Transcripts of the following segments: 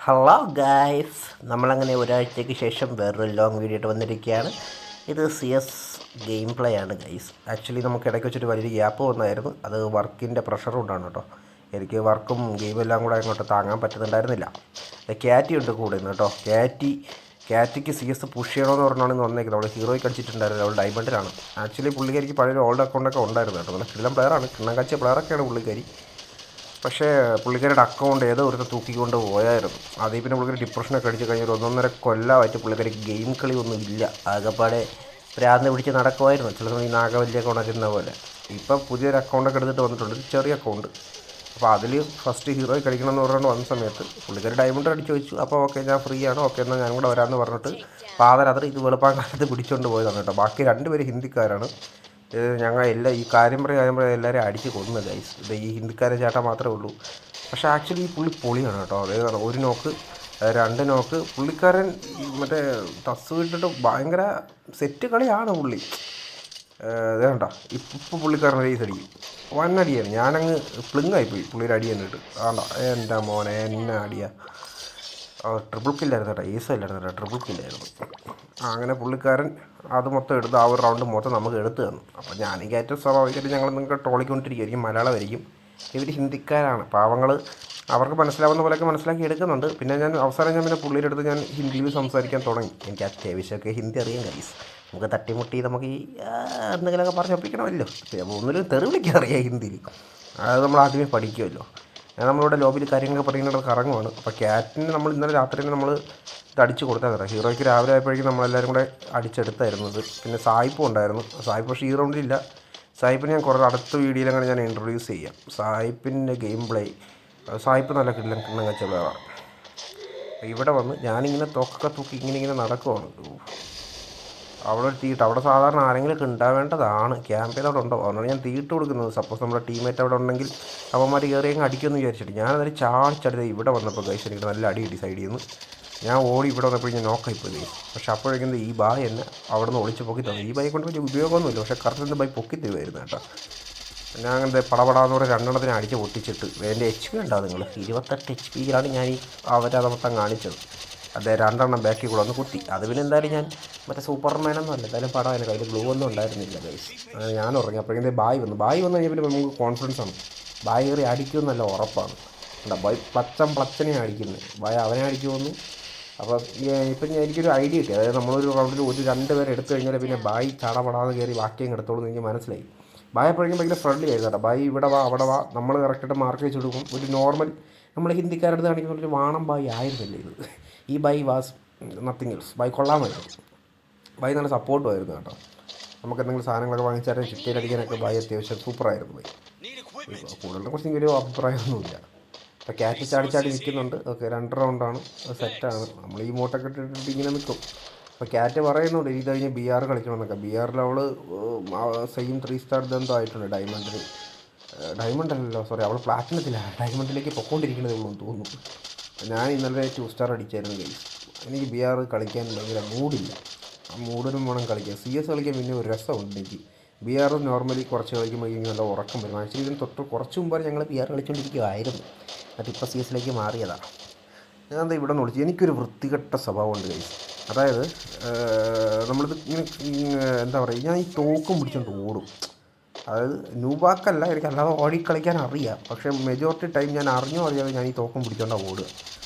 Hello guys, നമ്മളങ്ങനെ ഒരാഴ്ചയ്ക്ക് ശേഷം വേറൊരു ലോങ് വീഡിയോ ആയിട്ട് വന്നിരിക്കുകയാണ്. ഇത് CS ഗെയിം പ്ലേ ആണ് ഗൈസ്. ആക്ച്വലി നമുക്ക് ഇടയ്ക്ക് വെച്ചിട്ട് വലിയൊരു ഗ്യാപ്പ് വന്നായിരുന്നു. അത് വർക്കിൻ്റെ പ്രഷർ കൊണ്ടാണ് കേട്ടോ. എനിക്ക് വർക്കും ഗെയിമും എല്ലാം കൂടെ അങ്ങോട്ട് താങ്ങാൻ പറ്റുന്നുണ്ടായിരുന്നില്ല. ക്യാറ്റി ഉണ്ട് കൂടെ നിന്ന് കേട്ടോ. ക്യാറ്റിക്ക് CS പുഷ് ചെയ്യണമെന്ന് പറഞ്ഞാണ് ഇന്ന് വന്നേക്കുന്നത്. അവൾ ഹീറോയ്ക്ക് അടിച്ചിട്ടുണ്ടായിരുന്നു. അവൾ ഡയമണ്ടിലാണ്. ആക്ച്വലി പുള്ളിക്കാരിക്ക് പഴയ ഓൾഡ് അക്കൗണ്ടൊക്കെ ഉണ്ടായിരുന്നു കേട്ടോ. നല്ല കിടിലൻ പ്ലെയറാണ്, കിണ്ണം കാച്ചിയ പ്ലെയറൊക്കെയാണ് പുള്ളിക്കാരി. പക്ഷേ പുള്ളിക്കാരുടെ അക്കൗണ്ട് ഏതോ ഒരു തൂക്കിക്കൊണ്ട് പോയായിരുന്നു. അതിൽ പിന്നെ പുള്ളിക്കാരി ഡിപ്രഷനൊക്കെ അടിച്ച് കഴിഞ്ഞാൽ 1.5 കൊല്ലമായിട്ട് പുള്ളിക്കാരി ഗെയിം കളി ഒന്നും ഇല്ല. ആകെപ്പാടെ ഭ്രാന്ത് പിടിച്ച് നടക്കുമായിരുന്നു. ചിലപ്പോൾ ഈ നാഗവല്ലിയൊക്കെ ഉണരുന്ന പോലെ. ഇപ്പം പുതിയൊരു അക്കൗണ്ടൊക്കെ എടുത്തിട്ട് വന്നിട്ടുണ്ട്, ചെറിയ അക്കൗണ്ട്. അപ്പോൾ അതിൽ ഫസ്റ്റ് ഹീറോയ്ക്ക് കളിക്കണമെന്ന് പറഞ്ഞുകൊണ്ട് വന്ന സമയത്ത് പുള്ളിക്കാരി ഡയമണ്ട് അടിച്ച് വെച്ചു. അപ്പോൾ ഓക്കെ, ഞാൻ ഫ്രീ ആണ്, ഓക്കെ എന്നാൽ ഞാനും കൂടെ വരാമെന്ന് പറഞ്ഞിട്ട് പാതരാത്രി ഇത് വെളുപ്പാങ്കാലത്ത് പിടിച്ചുകൊണ്ട് പോയതാണ് കേട്ടോ. ബാക്കി 2 പേര് ഹിന്ദിക്കാരാണ്. ഞങ്ങൾ എല്ലാം ഈ കാര്യം പറയുമ്പോൾ എല്ലാവരും അടിച്ച് കൊന്നു ഗൈസ്. ഇത് ഈ ഹിന്ദിക്കാരെ ചേട്ടാ മാത്രമേ ഉള്ളൂ. പക്ഷേ ആക്ച്വലി ഈ പുള്ളി പൊളിയാണ് കേട്ടോ. അതേതാണ് 1 നോക്ക് 2 നോക്ക്. പുള്ളിക്കാരൻ മറ്റേ തസ് വിട്ടിട്ട് ഭയങ്കര സെറ്റ് കളിയാണ് പുള്ളി. വേണ്ട ഇപ്പോൾ പുള്ളിക്കാരൻ റേസ് അടിക്കും, വന്നടിയാണ്. ഞാനങ്ങ് പ്ലിങ്ങായിപ്പോയി പുള്ളിയുടെ അടി എന്നിട്ട്. വേണ്ട എൻ്റെ മോനെ എന്നെ അടിയാ. ട്രിപ്പിൾ കില്ലായിരുന്നു കേട്ടോ, ഏസും അല്ലായിരുന്നു കേട്ടോ, ട്രിപ്പിൾ കില്ലായിരുന്നു. അങ്ങനെ പുള്ളിക്കാരൻ അത് മൊത്തം എടുത്ത് ആ ഒരു റൗണ്ട് മൊത്തം നമുക്ക് എടുത്തു തന്നു. അപ്പോൾ ഞാനെനിക്ക് ഏറ്റവും സ്വാഭാവികമായിട്ട് ഞങ്ങൾ നിങ്ങൾക്ക് ട്രോളിക്കൊണ്ടിരിക്കുകയായിരിക്കും. മലയാളമായിരിക്കും, ഇവർ ഹിന്ദിക്കാരാണ് പാവങ്ങൾ, അവർക്ക് മനസ്സിലാവുന്ന പോലെയൊക്കെ മനസ്സിലാക്കി എടുക്കുന്നുണ്ട്. പിന്നെ ഞാൻ പിന്നെ പുള്ളിയുടെ അടുത്ത് ഞാൻ ഹിന്ദിയിൽ സംസാരിക്കാൻ തുടങ്ങി. എനിക്ക് അത്യാവശ്യമൊക്കെ ഹിന്ദി അറിയാൻ കഴിയും. നമുക്ക് തട്ടിമുട്ടി നമുക്ക് ഈ എന്തെങ്കിലുമൊക്കെ പറഞ്ഞ് ഒപ്പിക്കണമല്ലോ. ഒന്നിലും തെറി വിളിക്കാൻ അറിയാം ഹിന്ദിയിൽ, അത് നമ്മൾ ആദ്യമേ പഠിക്കുമല്ലോ. നമ്മളിവിടെ ലോബിയിൽ കാര്യങ്ങളൊക്കെ പറയുന്നത് കറങ്ങുവാണ്. അപ്പോൾ ക്യാറ്റിന് നമ്മൾ ഇന്നലെ രാത്രി തന്നെ നമ്മൾ ഇത് അടിച്ച് കൊടുത്താൽ തരാം. ഹീറോയ്ക്ക് രാവിലെ ആയപ്പോഴേക്കും നമ്മളെല്ലാവരും കൂടെ അടിച്ചെടുത്തായിരുന്നത്. പിന്നെ സായിപ്പും ഉണ്ടായിരുന്നു. സായിപ്പ് പക്ഷേ ഈ റൗണ്ടിലില്ല. സായിപ്പിന് ഞാൻ കുറേ അടുത്ത വീഡിയോയിലങ്ങനെ ഞാൻ ഇൻട്രൊഡ്യൂസ് ചെയ്യാം. സായിപ്പിൻ്റെ ഗെയിം പ്ലേ, സായിപ്പ് നല്ല കിണ്ണം കച്ച പ്ലെയറാണ്. ഇവിടെ വന്ന് ഞാനിങ്ങനെ തോക്കൊക്കെ തൂക്കി ഇങ്ങനെ നടക്കുവാണ്. അവിടെ തീയിട്ട് അവിടെ സാധാരണ ആരെങ്കിലുമൊക്കെ ഉണ്ടാവേണ്ടതാണ്. ക്യാമ്പ് ചെയ്ത് അവിടെ ഉണ്ടോ, അതുകൊണ്ടാണ് ഞാൻ തീയിട്ട് കൊടുക്കുന്നത്. സപ്പോസ് നമ്മുടെ ടീമേറ്റ് അവിടെ ഉണ്ടെങ്കിൽ അവന്മാർ കയറി അങ്ങ് അടിക്കുമെന്ന് വിചാരിച്ചിട്ട് ഞാനതൊരു ചാടിച്ചടുത്ത് ഇവിടെ വന്നപ്പോൾ ഗൈസ് എനിക്ക് നല്ല അടി കിട്ടി സൈഡിൽ നിന്ന്. ഞാൻ ഓടി ഇവിടെ വന്നപ്പോഴും ഞാൻ നോക്കായിപ്പോയി ഗൈസ്. പക്ഷേ അപ്പോഴേക്കും ഈ ബായ് എന്നെ അവിടെ നിന്ന് ഒളിച്ച് പൊക്കി തന്നു. ഈ ബൈ കൊണ്ട് വലിയ ഉപയോഗമൊന്നുമില്ല, പക്ഷേ കറക്റ്റ് ബൈ പൊക്കി തരുമായിരുന്നു കേട്ടോ. ഞാൻ അങ്ങനത്തെ പടപടാന്നൂടെ 2 അടിച്ച് പൊട്ടിച്ചിട്ട് എൻ്റെ HP ഉണ്ടാവും നിങ്ങൾ 28 HP ഞാൻ ഈ അവരത് മൊത്തം കാണിച്ചത്. അതെ 2 ബാക്കിൽ കൂടെ ഒന്ന് കുത്തി. അത് പിന്നെ എന്തായാലും ഞാൻ മറ്റേ സൂപ്പർമാനൊന്നും അല്ല, എന്തായാലും പടം അതിന് കയ്യിൽ ഗ്ലൂ ഒന്നും ഉണ്ടായിരുന്നില്ല ഗൈസ്. അങ്ങനെ ഞാൻ ഉറങ്ങി. അപ്പോഴേക്കും ബായ് വന്നു കഴിഞ്ഞാൽ പിന്നെ നമുക്ക് കോൺഫിഡൻസ് ആണ്. ബായ് കയറി അടിക്കുമെന്നല്ല ഉറപ്പാണ്. എന്താ ബായ് പ്ലച്ചനെ അടിക്കുന്നത്, ബായ് അവനെ അടിക്കുമെന്ന്. അപ്പം ഇപ്പം എനിക്കൊരു ഐഡിയ കിട്ടി. അതായത് നമ്മളൊരു റൗണ്ടിൽ 2 പേരെ എടുത്തു കഴിഞ്ഞാൽ പിന്നെ ബായ് ചടപടാതെ കയറി ബാക്കിയും എടുത്തോളൂ എന്ന് എനിക്ക് മനസ്സിലായി. ബായ് എപ്പോഴേക്കും ഭയങ്കര ഫ്രണ്ട്ലി ആയിരുന്നു കേട്ടോ. ബായ് ഇവിടെ വാ അവിടെ വാ, നമ്മൾ കറക്റ്റായിട്ട് മാർക്ക് വെച്ച് കൊടുക്കും. ഒരു നോർമൽ നമ്മൾ ഹിന്ദിക്കാരുടെ കാണിക്കുന്ന ഒരു വാണം ബായ് ആയിരുന്നില്ല ഇത്. ഈ ബായ് വാസ് നത്തിങ് എൽസ്. ബായ് കൊള്ളാമായിരുന്നു. ബായ് നല്ല സപ്പോർട്ടുമായിരുന്നു കേട്ടോ. നമുക്ക് എന്തെങ്കിലും സാധനങ്ങളൊക്കെ വാങ്ങിച്ചാലും ചിട്ടയിലടിക്കാനൊക്കെ ബായ് അത്യാവശ്യം സൂപ്പറായിരുന്നു. ബായ് കൂടുതലിനെ കുറിച്ച് എനിക്കൊരു അഭിപ്രായമൊന്നുമില്ല. ഇപ്പോൾ ക്യാറ്റ് ചാടി നിൽക്കുന്നുണ്ട്. ഓക്കെ 2 റൗണ്ടാണ്, സെറ്റാണ്. നമ്മൾ ഈ മോട്ടൊക്കെ ഇട്ടിട്ട് ഇങ്ങനെ നിൽക്കും. അപ്പോൾ ക്യാറ്റ് പറയുന്നുണ്ട് ഇത് കഴിഞ്ഞ് BR കളിക്കണമെന്നൊക്കെ. BRൽ അവൾ സെയിം 3 സ്റ്റാർ ഇതെന്തോ ആയിട്ടുണ്ട് ഡയമണ്ട് അല്ലല്ലോ, സോറി, അവൾ പ്ലാറ്റിനത്തിലാണ്. ഡയമണ്ടിലേക്ക് പൊക്കോണ്ടിരിക്കണതേ ഉള്ളൂ എന്ന് തോന്നുന്നു. ഞാൻ ഇന്നലെ 2 സ്റ്റാർ അടിച്ചായിരുന്നു ഗെയിംസ്. എനിക്ക് BR കളിക്കാൻ ഭയങ്കര മൂഡില്ല. ആ മൂഡിനും വേണം കളിക്കാൻ. CS കളിക്കാൻ പിന്നെ ഒരു രസമുണ്ട് എനിക്ക്. BR നോർമലി കുറച്ച് കളിക്കുമ്പോൾ നല്ല ഉറക്കം വരും. ആക്ച്വലി ഇതിന് കുറച്ച് മുമ്പാണ് ഞങ്ങൾ BR കളിച്ചുകൊണ്ടിരിക്കുമായിരുന്നു. ഇപ്പോൾ CS മാറിയതാണ്. ഞാൻ എന്താ ഇവിടെ നിന്ന് വിളിച്ചു. എനിക്കൊരു വൃത്തികെട്ട സ്വഭാവമുണ്ട് ഗൈസ്. അതായത് നമ്മളിത് ഇങ്ങനെ എന്താ പറയുക, ഞാൻ ഈ തോക്കും പിടിച്ചുകൊണ്ട് ഓടും. അതായത് ന്യൂബാക്കല്ല, എനിക്ക് അല്ലാതെ ഓടിക്കളിക്കാൻ അറിയാം. പക്ഷേ മെജോറിറ്റി ടൈം ഞാൻ അറിയാതെ ഞാൻ ഈ തോക്കും പിടിച്ചുകൊണ്ടാണ് ഓടുക.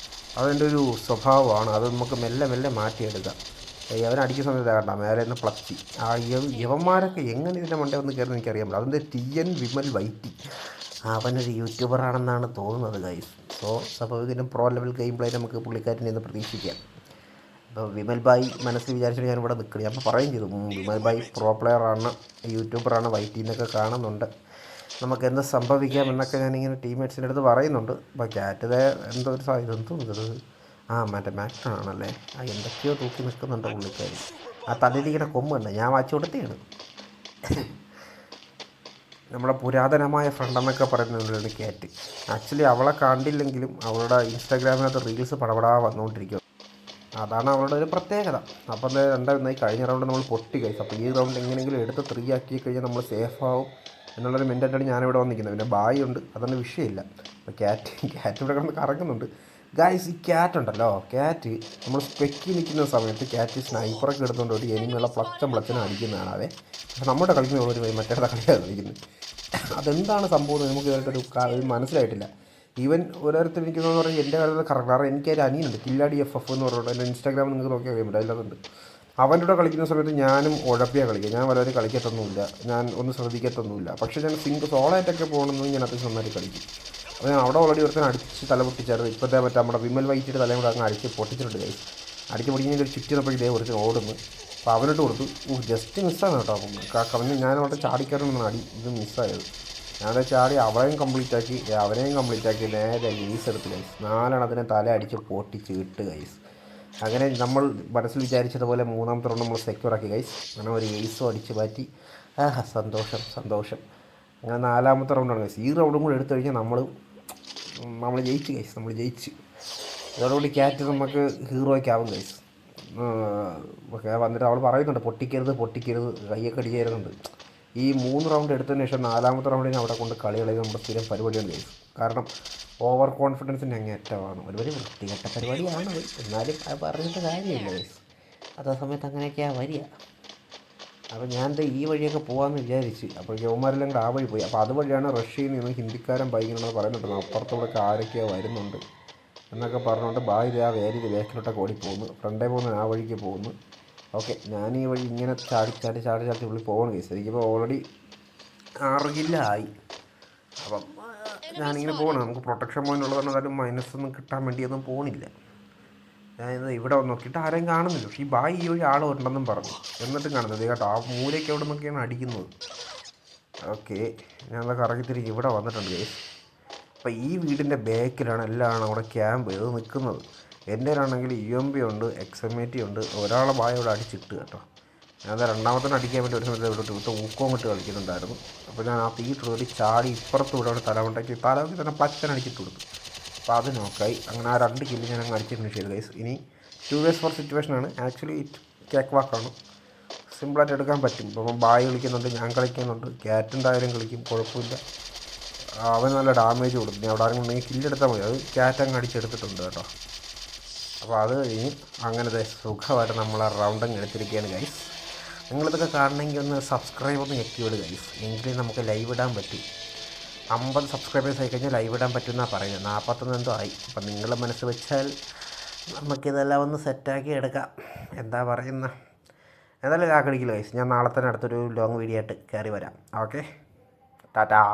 അതെൻ്റെ ഒരു സ്വഭാവമാണ്. അത് നമുക്ക് മെല്ലെ മെല്ലെ മാറ്റിയെടുക്കാം. അവനടിക്കുന്ന സമയത്ത് വേണ്ട മേലെ നിന്ന് പ്ലച്ചി യവന്മാരൊക്കെ എങ്ങനെ ഇതിൻ്റെ മണ്ടേ വന്ന് കയറുന്ന എനിക്കറിയാൻ പറ്റില്ല. അതിൻ്റെ TN വിമൽ വൈറ്റി, അവനൊരു യൂട്യൂബറാണെന്നാണ് തോന്നുന്നത് ഗൈസ്. സോ സ്വാഭാവികം പ്രോ ലെവൽ ഗെയിം പ്ലേ നമുക്ക് പുള്ളിക്കാരനെ നിന്ന് പ്രതീക്ഷിക്കാം. അപ്പോൾ വിമൽ ബായ് മനസ്സിൽ വിചാരിച്ചിട്ട് ഞാനിവിടെ നിൽക്കണം. അപ്പോൾ പറയുകയും ചെയ്തു വിമൽ ബായ് പ്രോ പ്ലെയറാണ്, യൂട്യൂബറാണ്, വൈറ്റി എന്നൊക്കെ കാണുന്നുണ്ട്, നമുക്ക് എന്ത് സംഭവിക്കാം എന്നൊക്കെ ഞാനിങ്ങനെ ടീംമേറ്റ്സിൻ്റെ അടുത്ത് പറയുന്നുണ്ട്. അപ്പോൾ ക്യാറ്റത് എന്തോ ഒരു ഇതെന്തോ ഇത് മറ്റേ മാക്ടണാണല്ലേ, എന്തൊക്കെയോ തൂക്കി നിൽക്കുന്നുണ്ട് പുള്ളിക്കാരി. ആ തലയിലിങ്ങനെ കൊമ്പുണ്ട്, ഞാൻ വാച്ച് കൊടുത്തതാണ്. നമ്മുടെ പുരാതനമായ ഫ്രണ്ടെന്നൊക്കെ പറയുന്നതിലാണ് ക്യാറ്റ്. ആക്ച്വലി അവളെ കണ്ടില്ലെങ്കിലും അവളുടെ ഇൻസ്റ്റാഗ്രാമിനകത്ത് റീൽസ് പടപടാ വന്നുകൊണ്ടിരിക്കും. അതാണ് അവളുടെ ഒരു പ്രത്യേകത. അപ്പോൾ 2 കഴിഞ്ഞ റൗണ്ട് നമ്മൾ പൊട്ടി കഴിച്ചു. അപ്പോൾ ഈ റൗണ്ട് എങ്ങനെയെങ്കിലും എടുത്ത് 3 ആക്കി കഴിഞ്ഞാൽ നമ്മൾ സേഫാവും എന്നുള്ളൊരു മെൻറ്റാലിറ്റിയാണ് ഞാനിവിടെ വന്നിരിക്കുന്നത്. പിന്നെ ബായ് ഉണ്ട്, അതൊന്നും വിഷയമില്ല. അപ്പോൾ ക്യാറ്റ് ഇവിടെ കിടന്ന് കറങ്ങുന്നുണ്ട്. ഗായ്സ് ഈ ക്യാറ്റ് ഉണ്ടല്ലോ, ക്യാറ്റ് നമ്മൾ സ്പെക്കി നിൽക്കുന്ന സമയത്ത് ക്യാറ്റ് സ്നൈപ്പറൊക്കെ എടുത്തുകൊണ്ട് ഒരു എനിമിയുള്ള പ്ലച്ചനെ അടിക്കുന്നതാണ് അവൻ. പക്ഷെ നമ്മുടെ കളിക്കുന്ന ഒരു മറ്റേ കളിയാണ് കളിക്കുന്നത്. അതെന്താണ് സംഭവം നമുക്ക് ഇവരുടെ മനസ്സിലായിട്ടില്ല. ഈവൻ ഓരോരുത്തർ എനിക്കെന്ന് പറഞ്ഞാൽ എൻ്റെ കാര്യത്തിൽ കറക്റ്റ്. കാരണം എനിക്കൊരു അനിയുണ്ട് കില്ലാടി FF എന്ന് പറഞ്ഞിട്ട് എൻ്റെ ഇൻസ്റ്റാഗ്രാമിൽ നിങ്ങൾക്ക് നോക്കിയാൽ അറിയാൻ പറ്റും, അതിലതുണ്ട്. അവൻ്റെ കൂടെ കളിക്കുന്ന സമയത്ത് ഞാനും ഉഴപ്പിയാണ് കളിക്കുക. ഞാൻ വളരെ കളിക്കത്തൊന്നുമില്ല, ഞാൻ ഒന്നും ശ്രദ്ധിക്കത്തൊന്നുമില്ല. പക്ഷേ ഞാൻ സോളായിട്ടൊക്കെ പോകണമെന്ന് ഞാൻ അത്യാവശ്യം നന്നായിട്ട് കളിക്കും. അപ്പോൾ ഞാൻ അവിടെ ഓൾറെഡി ഒരുത്തൻ അടിച്ച് തല പൊട്ടിച്ചായിരുന്നു. ഇപ്പോഴത്തെ മറ്റേ നമ്മുടെ വിമൽ വൈറ്റിയുടെ തലയും കൂടെ അങ്ങ് അടിച്ച് പൊട്ടിച്ചിട്ടുണ്ട് കൈ. അടിച്ച് പൊടിക്കുന്നതിൻ്റെ ഒരു ചുറ്റിനപ്പോഴേ ഇതേ ഒരുത്തൻ ഓടുന്നു. അപ്പോൾ അവനോട്ട് കൊടുത്തു. ജസ്റ്റ് മിസ്സാണ് കേട്ടോ. അപ്പം ഞാൻ അവിടെ ചാടിക്കയറുന്ന അടി ഇത് മിസ്സായത്. ഞാനത് ചാടി അവനെയും കംപ്ലീറ്റ് ആക്കി നേരെ ഗെയ്സ് എടുത്ത് ഗൈസ്. 4 അതിനെ തല അടിച്ച് പൊട്ടിച്ച് ഇട്ട് ഗൈസ്. അങ്ങനെ നമ്മൾ മനസ്സിൽ വിചാരിച്ചതുപോലെ മൂന്നാമത്തെ റൗണ്ട് നമ്മൾ സെക്യൂറാക്കി ഗൈസ്. അങ്ങനെ ഒരു ഗെയ്സും അടിച്ച് മാറ്റി. സന്തോഷം. അങ്ങനെ 4ാമത്തെ റൗണ്ടാണ് ഗൈസ്. ഈ റൗണ്ടും കൂടെ എടുത്തു കഴിഞ്ഞാൽ നമ്മൾ ജയിച്ച് ഗൈസ്. നമ്മൾ ജയിച്ച് അതോടുകൂടി ക്യാറ്റ് നമുക്ക് ഹീറോയ്ക്ക് ആവും ഗൈസ്. വന്നിട്ട് അവൾ പറയുന്നുണ്ട് പൊട്ടിക്കരുത് കയ്യൊക്കെ അടിച്ചായിരുന്നുണ്ട്. ഈ 3 റൗണ്ട് എടുത്തതിന് ശേഷം 4ാമത്തെ റൗണ്ടിന് അവിടെ കൊണ്ട് കളികളെ നമ്മുടെ സ്ഥിരം പരിപാടിയാണ് ഗൈസ്. കാരണം ഓവർ കോൺഫിഡൻസിൻ്റെ അങ്ങേറ്റമാണ്. ഒരു വൃത്തികെട്ട പരിപാടിയാണ്, എന്നാലും അത് പറഞ്ഞിട്ട് കാര്യമില്ല ഗൈസ്. അതേ സമയത്ത് അങ്ങനെയൊക്കെയാണ് വരിക. അപ്പോൾ ഞാൻ ഈ വഴിയൊക്കെ പോകാമെന്ന് വിചാരിച്ച്. അപ്പോൾ യവന്മാരെല്ലാം കൂടെ ആ വഴി പോയി. അപ്പോൾ അതുവഴിയാണ് റഷ്യയിൽ നിന്ന് ഹിന്ദിക്കാരൻ ബൈക്കിനുണ്ടെന്ന് പറയുന്നുണ്ട്. അപ്പുറത്തൂടെ ആരൊക്കെയോ വരുന്നുണ്ട് എന്നൊക്കെ പറഞ്ഞുകൊണ്ട് ബാഗ് ആ വേലിയിൽ ബാക്കിലോട്ടൊക്കെ ഓടി പോകുന്നു. ഫ്രണ്ടേ പോകുന്ന ആ വഴിക്ക് പോകുന്നു. ഓക്കെ, ഞാൻ ഈ വഴി ഇങ്ങനെ ചാടി ഉള്ളിൽ പോകണം കേസ്. എനിക്കിപ്പോൾ ഓൾറെഡി 6 കില്ല ആയി. അപ്പം ഞാനിങ്ങനെ പോകണം. നമുക്ക് പ്രൊട്ടക്ഷൻ പോയിൻ്റ് ഉള്ളതെന്നാലും മൈനസൊന്നും കിട്ടാൻ വേണ്ടിയൊന്നും പോകണില്ല. ഞാനിത് ഇവിടെ വന്ന് നോക്കിയിട്ട് ആരെയും കാണുന്നില്ല. പക്ഷേ ഈ ബായി ഈ വഴി ആളുണ്ടെന്നും പറഞ്ഞു, എന്നിട്ടും കാണുന്നത് കേട്ടോ. ആ മൂലയ്ക്ക് അവിടെ നിന്നൊക്കെയാണ് അടിക്കുന്നത്. ഓക്കെ, ഞാനത് കറങ്ങിത്തിരിക്കും ഇവിടെ വന്നിട്ടുണ്ട് കേസ്. അപ്പോൾ ഈ വീടിൻ്റെ ബാക്കിലാണ് എല്ലാം അവിടെ ക്യാമ്പ് ചെയ്ത് നിൽക്കുന്നത്. എൻ്റെ ആണെങ്കിൽ UMP ഉണ്ട്, XM80 ഉണ്ട്. ഒരാളെ ബായ ഇവിടെ അടിച്ചിട്ട് കേട്ടോ. ഞാൻ 2ാമത്തെ അടിക്കാൻ വേണ്ടി ഒരു സമയത്ത് ഇവിടെ ഊക്കവും ഇട്ട് കളിക്കുന്നുണ്ടായിരുന്നു. അപ്പോൾ ഞാൻ ആ തീയിട്ടൊരു ചാടി ഇപ്പുറത്ത് ഇവിടെ തലമുണ്ടാക്കി തന്നെ പച്ചനടിച്ചിട്ട് കൊടുത്തു. അപ്പോൾ അത് നോക്കായി. അങ്ങനെ ആ 2 കില്ല് ഞാൻ അങ്ങ് അടിച്ച് ഫിനിഷ് ചെയ്തു ഗൈസ്. ഇനി 2vs4 സിറ്റുവേഷനാണ്. ആക്ച്വലി കേക്ക് വാക്കാണ്, സിമ്പിളായിട്ട് എടുക്കാൻ പറ്റും. ഇപ്പം ബായ് കളിക്കുന്നുണ്ട്, ഞാൻ കളിക്കുന്നുണ്ട്, ക്യാറ്റ് എന്തായാലും കളിക്കും, കുഴപ്പമില്ല. അവൻ നല്ല ഡാമേജ് കൊടുക്കും. അവിടെ ആരും ഉണ്ടെങ്കിൽ കില്ലെടുത്താൽ മതി. അത് ക്യാറ്റ് അങ്ങ് അടിച്ചെടുത്തിട്ടുണ്ട് കേട്ടോ. അപ്പോൾ അത് കഴിഞ്ഞ് അങ്ങനത്തെ സുഖമായിട്ട് നമ്മൾ ആ റൗണ്ടങ്ങ് എടുത്തിരിക്കുകയാണ് ഗൈസ്. നിങ്ങളിതൊക്കെ കാണണമെങ്കിൽ ഒന്ന് സബ്സ്ക്രൈബ് ഒന്ന് ഞെക്കി വിടുക ഗൈസ്. എങ്കിലേ നമുക്ക് ലൈവ് ഇടാൻ പറ്റും. 50 സബ്സ്ക്രൈബേഴ്സ് ആയി കഴിഞ്ഞാൽ ലൈവ് ഇടാൻ പറ്റുമെന്നാണ് പറയുന്നത്. 41 എന്തോ ആയി. അപ്പം നിങ്ങൾ മനസ്സ് വെച്ചാൽ നമുക്കിതെല്ലാം ഒന്ന് സെറ്റാക്കി എടുക്കാം. എന്താ പറയുന്നത്, എന്തായാലും കാക്കടിക്കില്ല ഗൈസ്. ഞാൻ നാളെ തന്നെ അടുത്തൊരു ലോങ് വീഡിയോ ആയിട്ട് കയറി വരാം. ഓക്കെ, ടാറ്റാ.